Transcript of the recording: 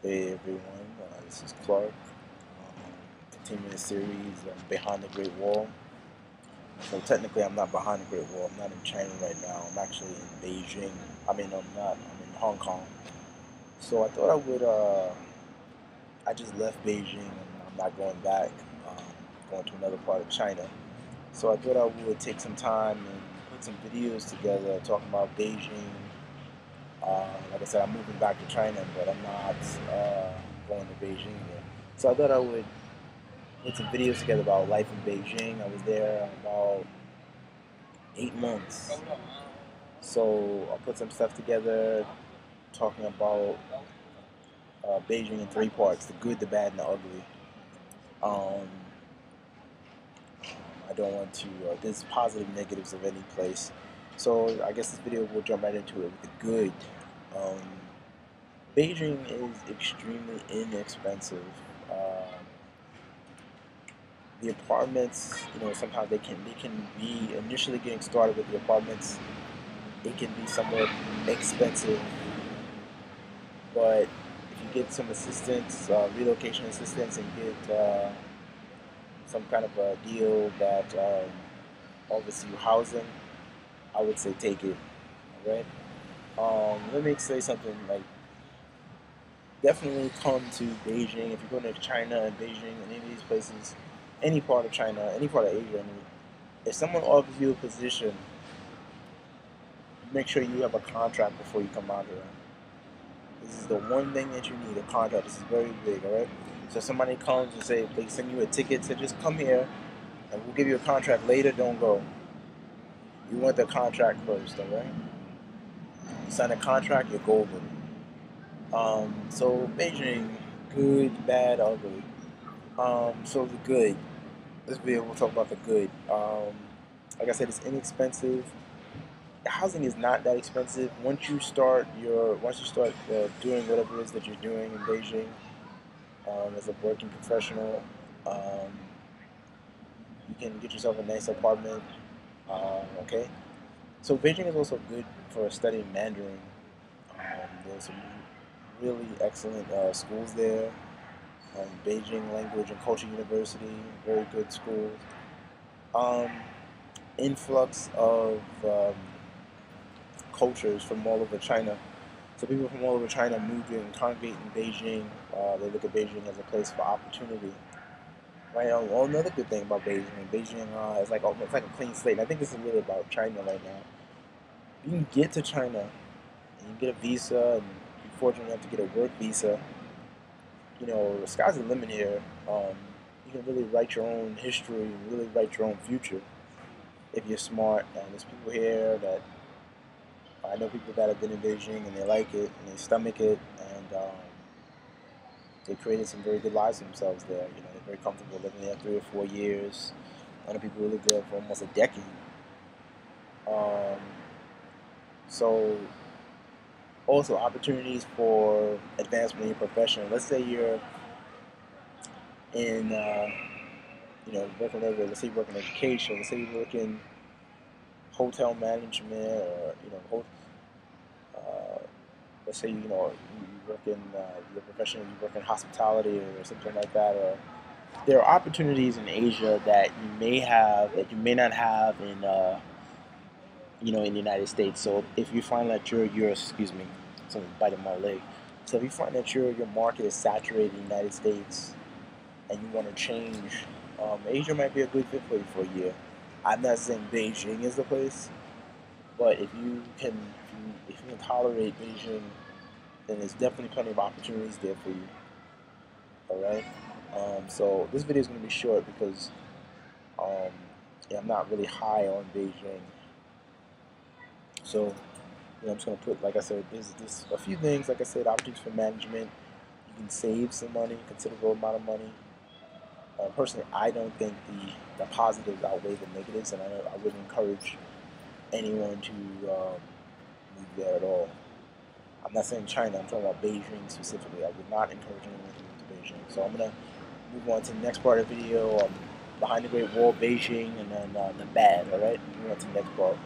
Hey everyone, this is Clark. Continuing the series Behind the Great Wall. So technically, I'm not behind the Great Wall. I'm not in China right now. I'm actually in Beijing. I mean, I'm not. I'm in Hong Kong. So I thought I would. I just left Beijing and I'm not going back. Um, Going to another part of China. So I thought I would take some time and put some videos together talking about Beijing. Like I said, I'm moving back to China, but I'm not going to Beijing yet. So I thought I would put some videos together about life in Beijing. I was there about 8 months. So I put some stuff together talking about Beijing in three parts: the good, the bad, and the ugly. Um, I don't want to. There's positive, negatives of any place. So I guess this video will jump right into it with the good. Um, Beijing is extremely inexpensive. The apartments, sometimes they can be initially getting started with the apartments. It can be somewhat expensive, but if you get some assistance, relocation assistance, and get some kind of a deal that offers you housing, I would say take it. All right. Let me say something like definitely come to Beijing if you're going to China and Beijing and any of these places, any part of China, any part of Asia. If someone offers you a position, make sure you have a contract before you come out here. This is the one thing that you need, a contract. This is very big, all right? So somebody comes and say they send you a ticket, say just come here and we'll give you a contract later, don't go. You want the contract first, all right? You sign a contract, you're golden. So Beijing, good, bad, ugly. So the good. This video we'll talk about the good. Like I said, it's inexpensive. Housing is not that expensive. Once you start doing whatever it is that you're doing in Beijing, as a working professional, um, you can get yourself a nice apartment. Okay, so Beijing is also good for studying Mandarin. There's some really excellent schools there. Beijing Language and Culture University, very good schools. Um, Influx of cultures from all over China. So people from all over China move in and congregate in Beijing. They look at Beijing as a place for opportunity. Right. Another good thing about Beijing is like it's like a clean slate. And I think this is really about China right now. You can get to China and you get a visa, and you're fortunate enough to get a work visa. The sky's the limit here. You can really write your own history, really write your own future if you're smart. And there's people here that I know people that have been in Beijing and they like it and they stomach it, and they created some very good lives for themselves there. They're very comfortable living there 3 or 4 years. A lot of people live there for almost a decade. Um, so also opportunities for advancement in your profession. Let's say you're in, working over. Let's say you work in education. Let's say you work in hotel management, or uh, let's say you work in your profession. You work in hospitality or something like that. Or there are opportunities in Asia that you may have that you may not have in in the United States. So if you find that your excuse me, someone biting my leg. So if you find that your market is saturated in the United States and you want to change, Asia might be a good fit for you for a year. I'm not saying Beijing is the place, but if you can tolerate Beijing, then there's definitely plenty of opportunities there for you. All right. So this video is going to be short because um, yeah, I'm not really high on Beijing. So I'm just gonna put, like I said, there's a few things. Like I said, opportunities for management. You can save some money, considerable amount of money. Personally, I don't think the positives outweigh the negatives, and I wouldn't encourage anyone to move there at all. I'm not saying China. I'm talking about Beijing specifically. I would not encourage anyone to move to Beijing. So I'm gonna move on to the next part of the video. Behind the Great Wall, Beijing, and then the bad. All right, move on to the next part.